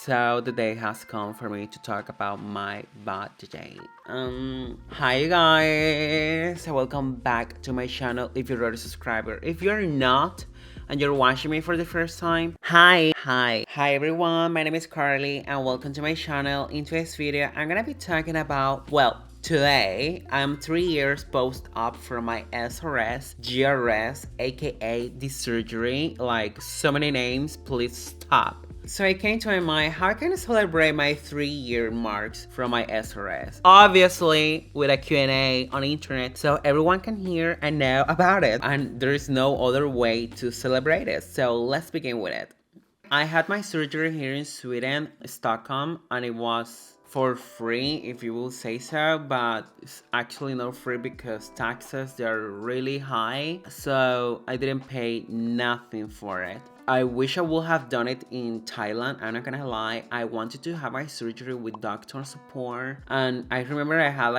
So the day has come for me to talk about my bad today. Hi you guys, welcome back to my channel if you're already a subscriber. If you're not and you're watching me for the first time, hi everyone, my name is Carly and welcome to my channel. In today's video, I'm gonna be talking about, today, I'm 3 years post-op from my SRS, GRS, aka the surgery, like so many names, please stop. So it came to my mind, how can I celebrate my 3-year marks from my SRS? Obviously, with a Q&A on the internet, so everyone can hear and know about it. And there is no other way to celebrate it. So let's begin with it. I had my surgery here in Sweden, Stockholm, and it was for free, if you will say so, but it's actually not free because taxes, they're really high, so I didn't pay nothing for it. I wish I would have done it in Thailand. I'm not gonna lie, I wanted to have my surgery with doctor support, and I remember I had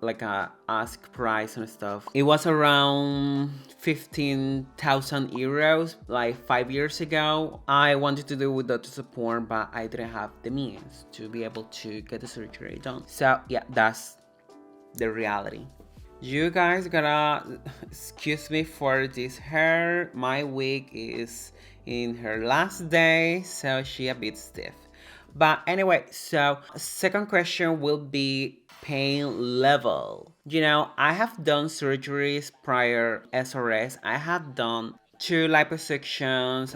like a ask price and stuff. It was around 15,000 euros like 5 years ago. I wanted to do with doctor support, but I didn't have the means to be able to get the surgery done. So yeah, that's the reality. You guys gotta excuse me for this hair. My wig is in her last day, so she a bit stiff. But anyway, so second question will be pain level. You know, I have done surgeries prior SRS. I have done 2 liposuctions,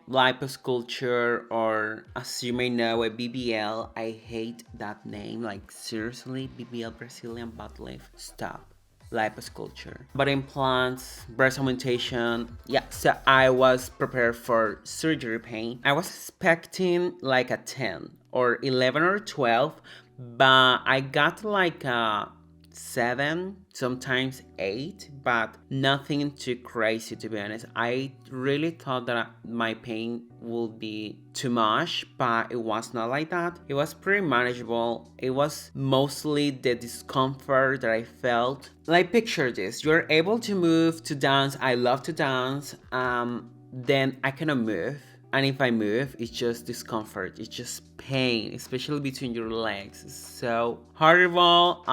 liposculpture, or as you may know, a BBL. I hate that name, like seriously, BBL, Brazilian butt lift, stop. Liposculpture, but implants, breast augmentation. Yeah, so I was prepared for surgery pain. I was expecting like a 10 or 11 or 12, but I got like a 7, sometimes 8, but nothing too crazy, to be honest. I really thought that my pain would be too much, but it was not like that. It was pretty manageable. It was mostly the discomfort that I felt. Like, picture this, you're able to move, to dance. I love to dance. Then I cannot move, and if I move, it's just discomfort, it's just pain, especially between your legs. It's so horrible.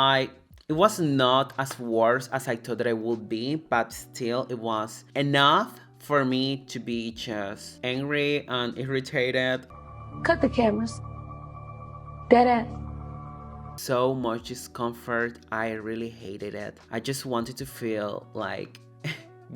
It was not as worse as I thought that it would be, but still it was enough for me to be just angry and irritated. Cut the cameras. Dead ass. So much discomfort, I really hated it. I just wanted to feel like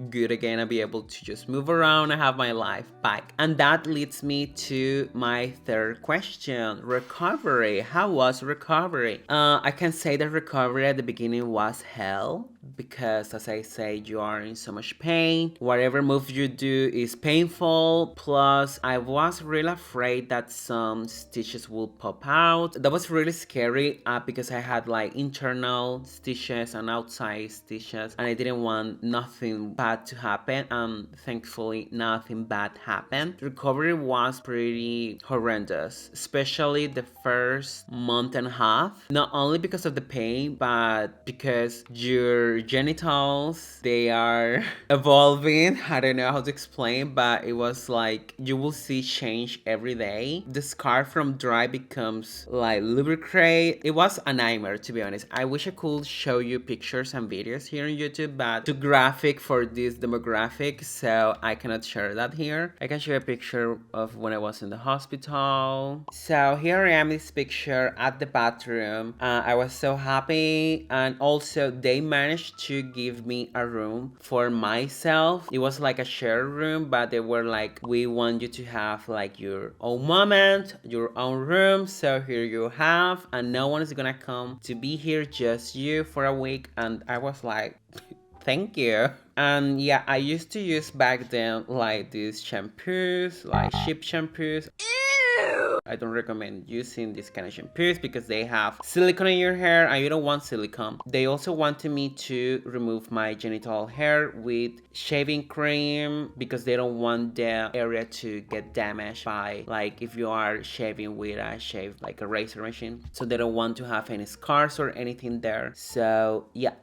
good again and be able to just move around and have my life back. And that leads me to my third question, recovery. How was recovery? I can say that recovery at the beginning was hell, because as I say, you are in so much pain. Whatever move you do is painful. Plus, I was really afraid that some stitches will pop out. That was really scary because I had like internal stitches and outside stitches, and I didn't want nothing bad to happen, and thankfully nothing bad happened. Recovery was pretty horrendous, especially the first month and a half, not only because of the pain, but because your genitals, they are evolving. I don't know how to explain, but it was like you will see change every day. The scar from dry becomes like lubricate. It was a nightmare, to be honest. I wish I could show you pictures and videos here on YouTube, but too graphic for this demographic, so I cannot share that here. I can show a picture of when I was in the hospital. So here I am in this picture at the bathroom. I was so happy, and also they managed to give me a room for myself. It was like a shared room, but they were like, we want you to have like your own moment, your own room, so here you have, and no one is gonna come to be here, just you for a week. And I was like, thank you. And yeah, I used to use back then like these shampoos, like cheap shampoos. I don't recommend using this kind of shampoos because they have silicone in your hair and you don't want silicone. They also wanted me to remove my genital hair with shaving cream because they don't want the area to get damaged by, like, if you are shaving with a shave, like a razor machine. So they don't want to have any scars or anything there. So yeah,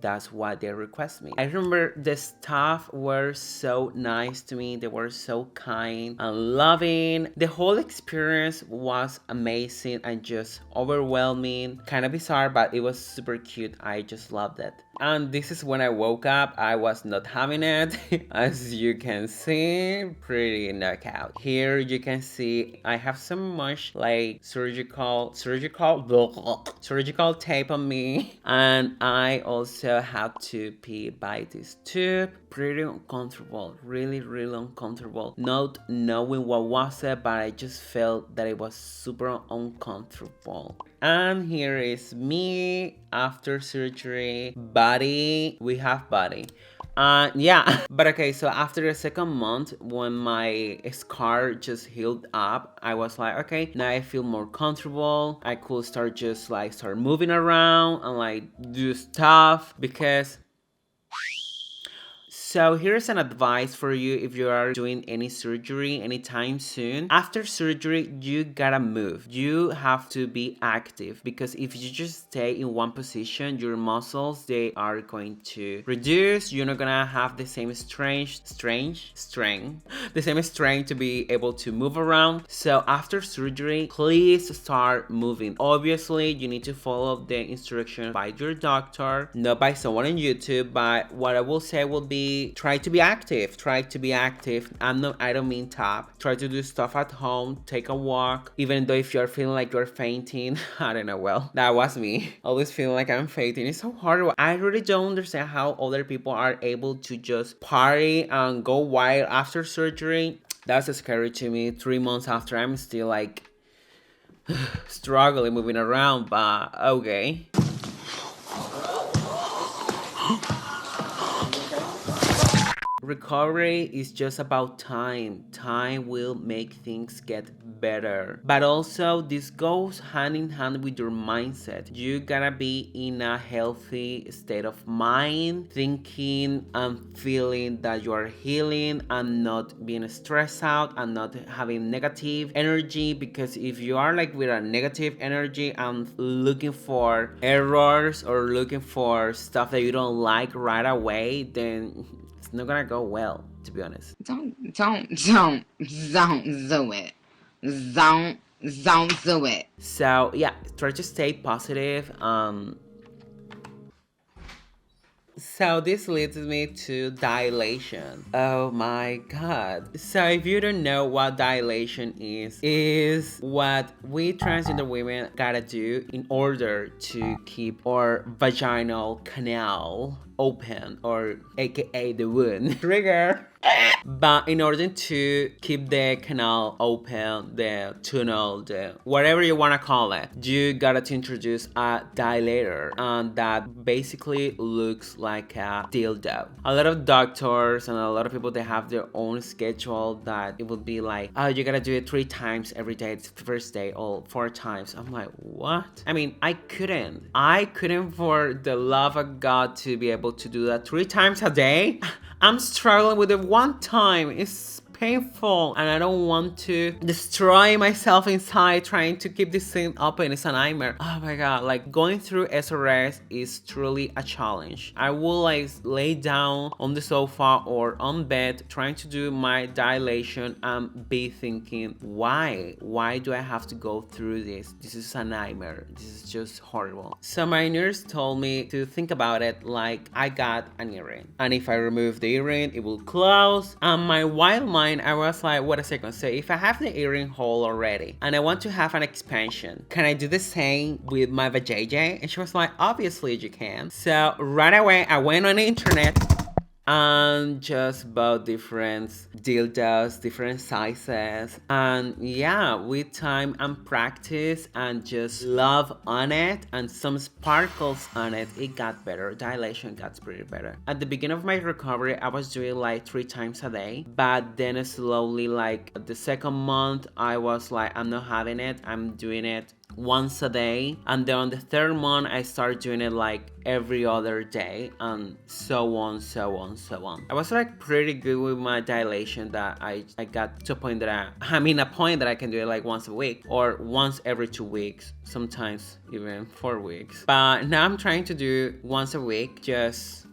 that's why they request me. I remember the staff were so nice to me. They were so kind and loving. The whole experience experience was amazing and just overwhelming. Kind of bizarre, but it was super cute. I just loved it. And this is when I woke up. I was not having it. As you can see, pretty knockout. Here you can see I have so much like surgical tape on me, and I also had to pee by this tube. Pretty uncomfortable, really uncomfortable. Not knowing what was it, but I just felt that it was super uncomfortable. And here is me after surgery. Body, we have body. Yeah, but okay, so after the second month, when my scar just healed up, I was like, okay, now I feel more comfortable. I could start moving around and like do stuff because so here's an advice for you if you are doing any surgery anytime soon. After surgery, you gotta move. You have to be active because if you just stay in one position, your muscles, they are going to reduce. You're not gonna have the same strength, the same strength to be able to move around. So after surgery, please start moving. Obviously, you need to follow the instructions by your doctor, not by someone on YouTube, but what I will say will be try to be active. I don't mean tap. Try to do stuff at home, take a walk, even though if you're feeling like you're fainting. I don't know, well, that was me. Always feeling like I'm fainting. It's so hard. I really don't understand how other people are able to just party and go wild after surgery. That's scary to me. 3 months after, I'm still like struggling moving around, but okay. Recovery is just about time. Time will make things get better. But also, this goes hand in hand with your mindset. You gotta be in a healthy state of mind, thinking and feeling that you are healing and not being stressed out and not having negative energy. Because if you are like with a negative energy and looking for errors or looking for stuff that you don't like right away, then it's not gonna go well, to be honest. Don't do it. Don't do it. So yeah, try to stay positive. So this leads me to dilation. Oh my god. So if you don't know what dilation is what we transgender women gotta do in order to keep our vaginal canal open, or aka the wound. Trigger. But in order to keep the canal open, the tunnel, the whatever you want to call it, you gotta to introduce a dilator, and that basically looks like a dildo. A lot of doctors and a lot of people, they have their own schedule that it would be like, oh, you gotta do it 3 times every day. It's the first day, or 4 times. I'm like, what? I mean, I couldn't for the love of God to be able to do that 3 times a day. I'm struggling with it 1 time. It's painful and I don't want to destroy myself inside trying to keep this thing open. It's a nightmare. Oh my god, like going through SRS is truly a challenge. I will like lay down on the sofa or on bed trying to do my dilation and be thinking, why do I have to go through this? This is a nightmare. This is just horrible. So my nurse told me to think about it like I got an earring, and if I remove the earring it will close. And my wild mind, I was like, wait a second, so if I have the earring hole already and I want to have an expansion, can I do the same with my vajayjay? And she was like, obviously you can. So right away I went on the internet and just bought different dildos, different sizes, and yeah, with time and practice and just love on it and some sparkles on it, it got better. Dilation got pretty better. At the beginning of my recovery, I was doing like 3 times a day, but then slowly, like the second month, I was like, I'm not having it, I'm doing it once a day, and then on the 3rd month I started doing it like every other day, and so on. I was like pretty good with my dilation that I got to a point that I can do it like once a week or once every 2 weeks, sometimes even 4 weeks. But now I'm trying to do once a week, just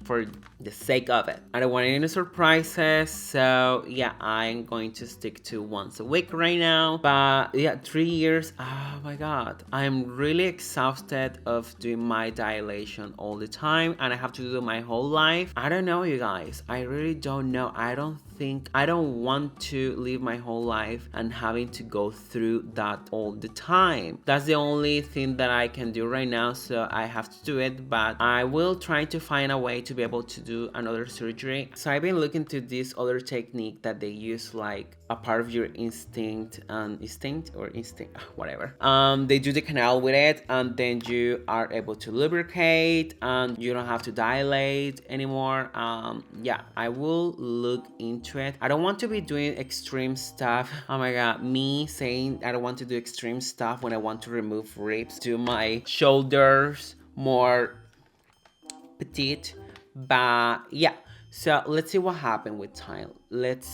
for the sake of it. I don't want any surprises, so yeah, I'm going to stick to once a week right now. But yeah, 3 years, oh my god, I'm really exhausted of doing my dilation all the time, and I have to do my whole life. I don't know, you guys, I really don't know. I don't want to live my whole life and having to go through that all the time. That's the only thing that I can do right now, so I have to do it, but I will try to find a way to be able to do another surgery. So I've been looking to this other technique that they use, like a part of your instinct, whatever. They do the canal with it, and then you are able to lubricate and you don't have to dilate anymore. Yeah, I will look into it. I don't want to be doing extreme stuff. Oh my god, me saying I don't want to do extreme stuff when I want to remove ribs, do my shoulders more petite. But yeah, so let's see what happened with time. But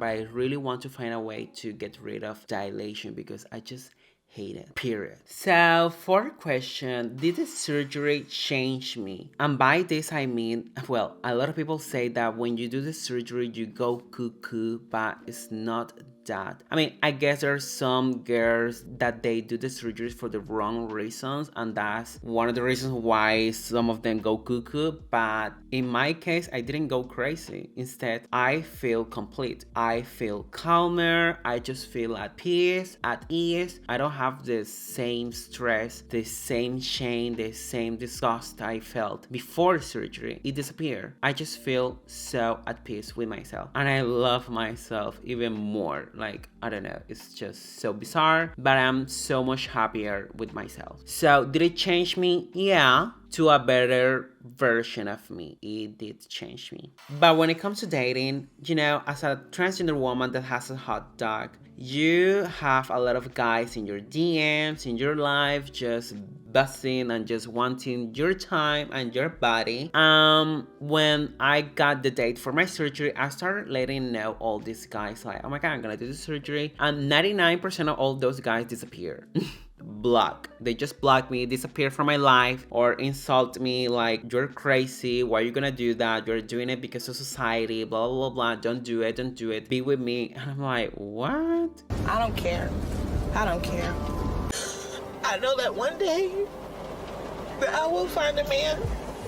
I really want to find a way to get rid of dilation because I just hate it, period. So for the question, did the surgery change me? And by this I mean, well, a lot of people say that when you do the surgery you go cuckoo, but it's not that. I mean, I guess there's some girls that they do the surgeries for the wrong reasons, and that's one of the reasons why some of them go cuckoo. But in my case, I didn't go crazy. Instead, I feel complete. I feel calmer. I just feel at peace, at ease. I don't have the same stress, the same shame, the same disgust I felt before surgery. It disappeared. I just feel so at peace with myself, and I love myself even more. Like, I don't know, it's just so bizarre, but I'm so much happier with myself. So did it change me? Yeah, to a better version of me. It did change me. But when it comes to dating, you know, as a transgender woman that has a hot dog, you have a lot of guys in your DMs, in your life, just buzzing and just wanting your time and your body. When I got the date for my surgery, I started letting know all these guys, like, oh my god, I'm gonna do the surgery, and 99% of all those guys disappear. Block. They just block me, disappear from my life, or insult me like, you're crazy, why are you gonna do that, you're doing it because of society, blah blah blah, don't do it, be with me. And I'm like, what? I don't care. I know that one day that I will find a man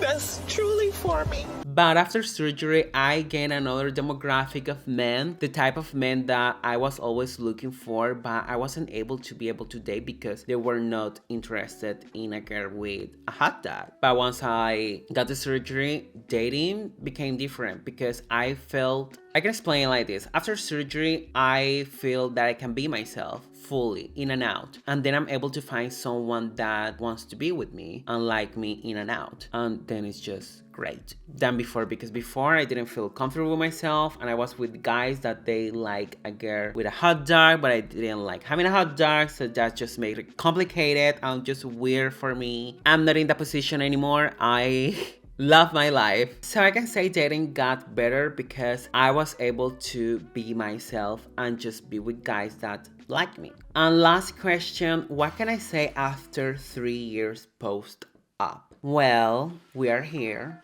that's truly for me. But after surgery, I gained another demographic of men, the type of men that I was always looking for, but I wasn't able to date because they were not interested in a girl with a hot dog. But once I got the surgery, dating became different because I can explain it like this. After surgery, I feel that I can be myself fully, in and out. And then I'm able to find someone that wants to be with me and like me in and out. And then it's just great than before, because before I didn't feel comfortable with myself, and I was with guys that they like a girl with a hot dog, but I didn't like having a hot dog, so that just made it complicated and just weird for me. I'm not in that position anymore. I love my life. So I can say dating got better because I was able to be myself and just be with guys that like me. And last question, what can I say after 3 years post-op? Well, we are here.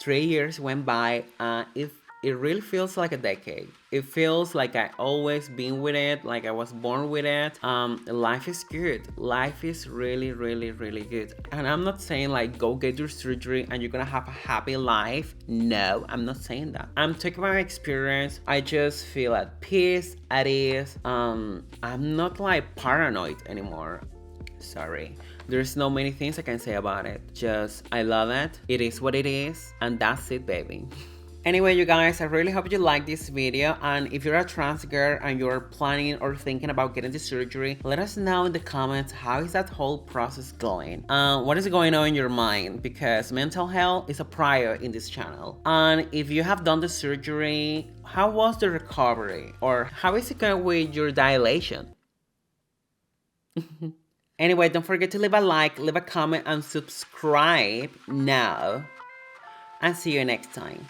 3 years went by, and it really feels like a decade. It feels like I always been with it, like I was born with it. Life is good. Life is really, really, really good. And I'm not saying like go get your surgery and you're gonna have a happy life. No, I'm not saying that. I'm talking about my experience. I just feel at peace, at ease. I'm not like paranoid anymore. Sorry. There's no many things I can say about it. Just, I love it. It is what it is. And that's it, baby. Anyway, you guys, I really hope you like this video, and if you're a trans girl and you're planning or thinking about getting the surgery, let us know in the comments how is that whole process going. What is going on in your mind, because mental health is a prior in this channel. And if you have done the surgery, how was the recovery, or how is it going with your dilation? Anyway, don't forget to leave a like, leave a comment, and subscribe now. And see you next time.